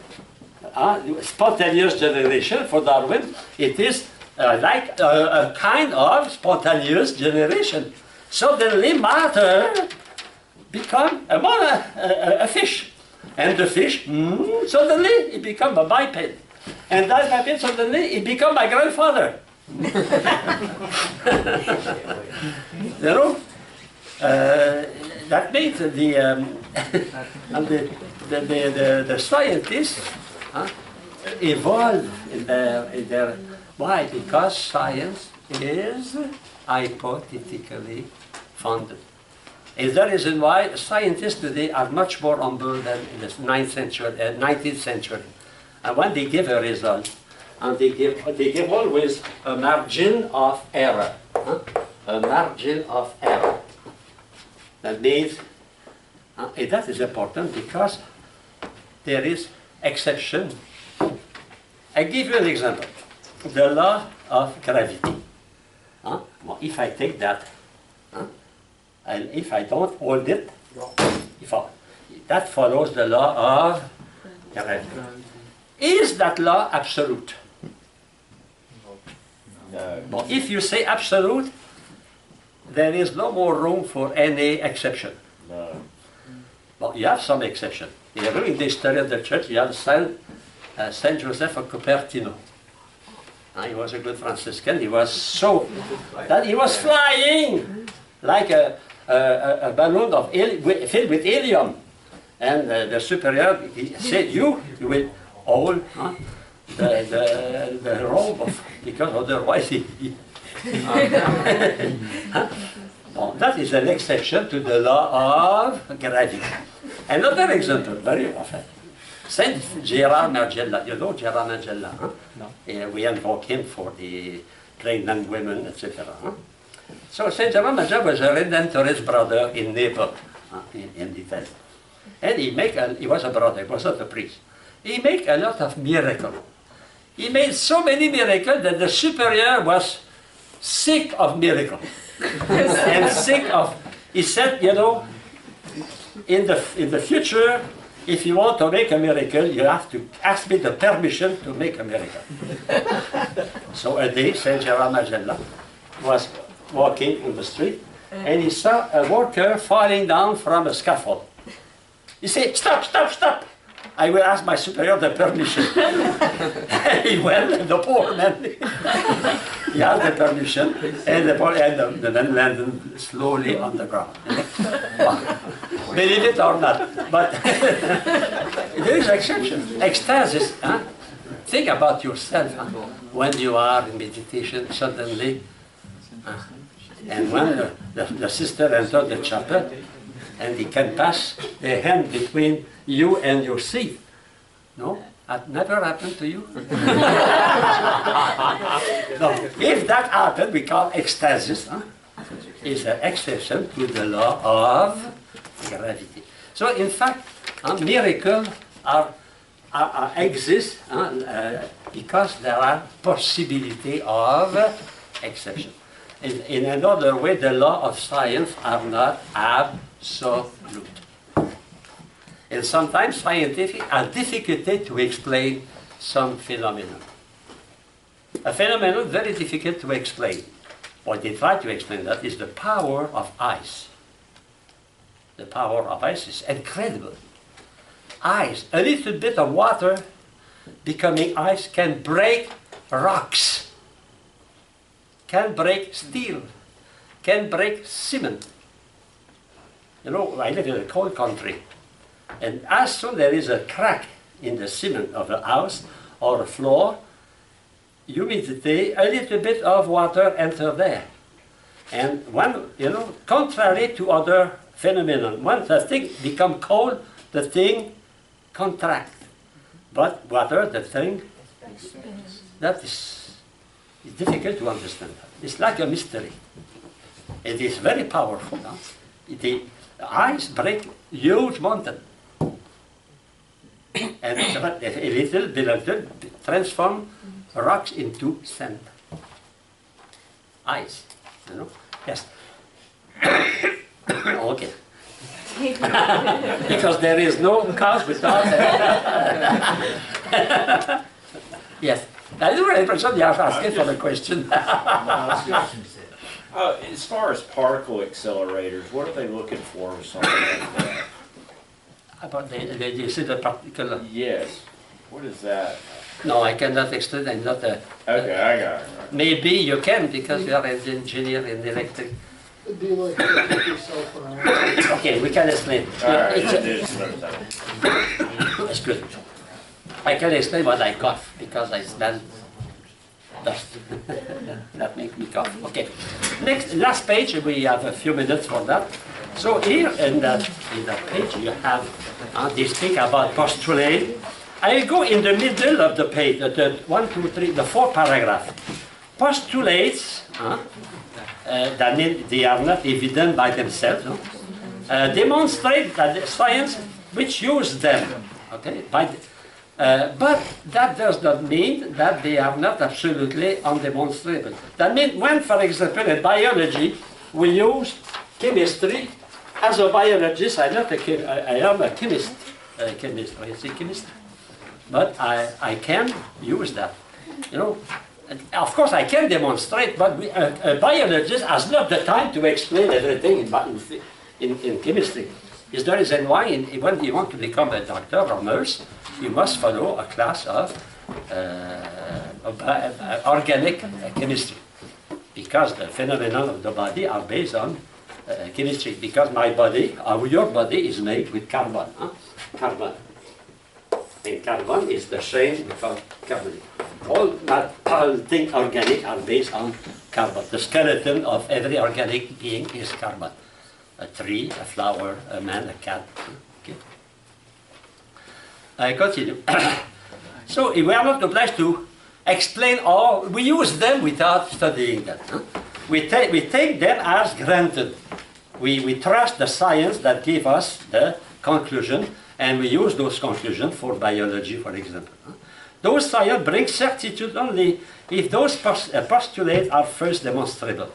spontaneous generation for Darwin, it is like a kind of spontaneous generation. Suddenly matter become a fish. And the fish, suddenly it become a biped. And that biped, suddenly it become my grandfather. You know? That means the scientists evolve in their why? Because science is hypothetically founded. Is the reason why scientists today are much more humble than in the 19th century. And when they give a result, and they give always a margin of error. A margin of error. That means, and that is important because there is exception. I give you an example. The law of gravity. Well, if I take that, and if I don't hold it, that follows the law of gravity. Is that law absolute? No. But if you say absolute, there is no more room for any exception. No. But you have some exception. In the history of the church, you have Saint Joseph of Cupertino. He was a good Franciscan. He was so that he was flying like a balloon filled with helium, and the superior said, "You will hold the rope because otherwise well, that is an exception to the law of gravity." Another example, very often. Saint Gerard Margella, you know Gerard Margella? Huh? No. We invoke him for the pregnant women, etc. Huh? So Saint Gerard Margella was a Redentorist brother in Naples, in the West. And he was a brother, he was not a priest. He made a lot of miracles. He made so many miracles that the superior was sick of miracles. And sick of, he said, you know, in the future, if you want to make a miracle, you have to ask me the permission to make a miracle. So a day, Saint Gerard Margella was walking on the street, and he saw a worker falling down from a scaffold. He said, stop, stop, stop. I will ask my superior the permission. He went, the poor man, he asked the permission, and the man landed slowly on the ground. Believe it or not, but there is exception. Ecstasis, huh? Think about yourself, huh? When you are in meditation suddenly, and when the sister entered the chapel, and he can pass the hand between you and your seat. No? That never happened to you? No. If that happened, we call ecstasis. Huh? It's an exception to the law of gravity. So in fact, miracles exist because there are possibility of exception. In another way, the law of science are not absolute. And sometimes scientific are difficult to explain some phenomenon. A phenomenon very difficult to explain. What they try to explain that is the power of ice. The power of ice is incredible. Ice, a little bit of water becoming ice can break rocks, can break steel, can break cement. You know, I live in a cold country, and as soon there is a crack in the cement of a house or a floor, humidity, a little bit of water enter there. And when, you know, contrary to other phenomena, when the thing become cold, the thing contract. But water, the thing, that is difficult to understand. It's like a mystery. It is very powerful. Huh? The ice break huge mountain. And a little transform rocks into sand. Ice, you know? Yes. Okay. Because there is no cause without yes. I do have the impression you are asking for the question. As far as particle accelerators, what are they looking for or something like that? About you see the particle? Yes. What is that? No, I cannot explain. I'm not a... Okay, I got it. Maybe you can because you are an engineer in electric. It'd be like putting yourself around. Okay, we can explain. All right, It's it's another time. That's good. I can explain what I cough because I smell dust. That makes me cough. Okay. Last page, we have a few minutes for that. So here in that page you have, they speak about postulate. I go in the middle of the page, the 1, 2, 3, the 4th paragraph. Postulates, that means they are not evident by themselves, no? Demonstrate that the science which use them, okay? But that does not mean that they are not absolutely undemonstrable. That means when, for example, in biology, we use chemistry. As a biologist, I am a chemist. I say chemist. But I can use that. You know, of course I can demonstrate, but a biologist has not the time to explain everything in chemistry. Is the reason why when you want to become a doctor or nurse, you must follow a class of organic chemistry, because the phenomena of the body are based on chemistry. Because my body, your body, is made with carbon. Carbon. And carbon is the same from carbon. All things organic are based on carbon. The skeleton of every organic being is carbon. A tree, a flower, a man, a cat. Okay. I continue. So we are not obliged to explain all. We use them without studying them. Huh? We take them as granted. We trust the science that gave us the conclusion, and we use those conclusions for biology, for example. Those science bring certitude only if those postulates are first demonstrable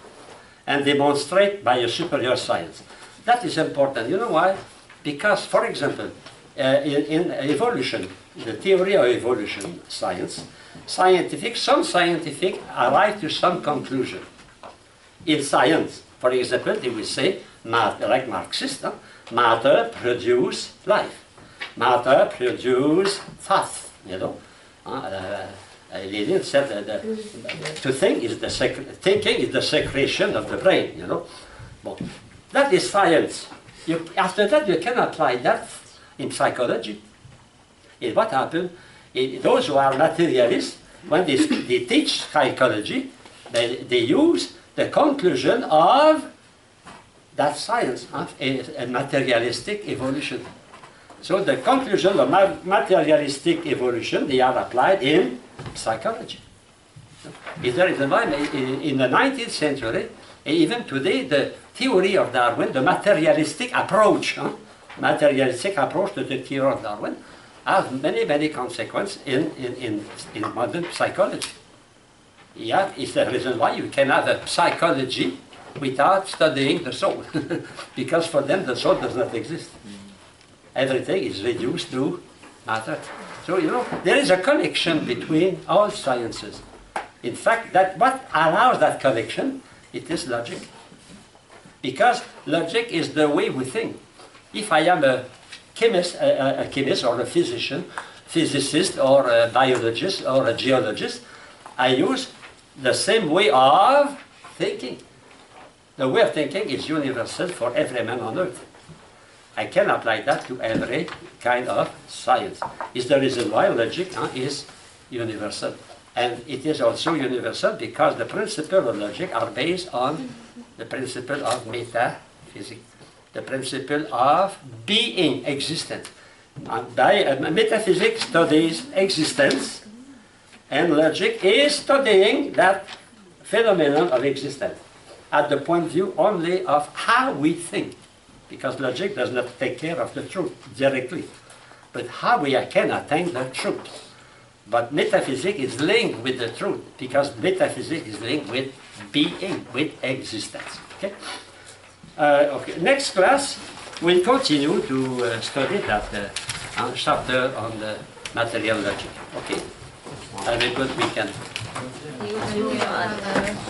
and demonstrate by a superior science. That is important. You know why? Because, for example, in evolution, the theory of evolution science, some scientific arrive to some conclusion. In science, for example, they will say, like Marxists, Matter produces life. Matter produces thought, you know. Lenin said that to think is thinking is the secretion of the brain, you know. But that is science. After that, you can apply that in psychology. What happened? Those who are materialists, when they teach psychology, they use the conclusion of that science of a materialistic evolution. So the conclusion of materialistic evolution, they are applied in psychology. Is there reason why in the 19th century, even today, the theory of Darwin, the materialistic approach to the theory of Darwin, has many, many consequences in modern psychology. Yeah, it's the reason why you can have a psychology without studying the soul. Because for them, the soul does not exist. Everything is reduced to matter. So, you know, there is a connection between all sciences. In fact, what allows that connection, it is logic. Because logic is the way we think. If I am a chemist or a physicist or a biologist or a geologist, I use the same way of thinking. The way of thinking is universal for every man on earth. I can apply that to every kind of science. It's the reason why logic is universal. And it is also universal because the principles of logic are based on the principle of metaphysics, the principle of being, existence. Metaphysics studies existence, and logic is studying that phenomenon of existence at the point of view only of how we think. Because logic does not take care of the truth directly, but how we can attain the truth. But metaphysics is linked with the truth, because metaphysics is linked with being, with existence. Okay? Okay. Next class, we'll continue to study that chapter on the material logic. Okay? Have a good weekend. You too.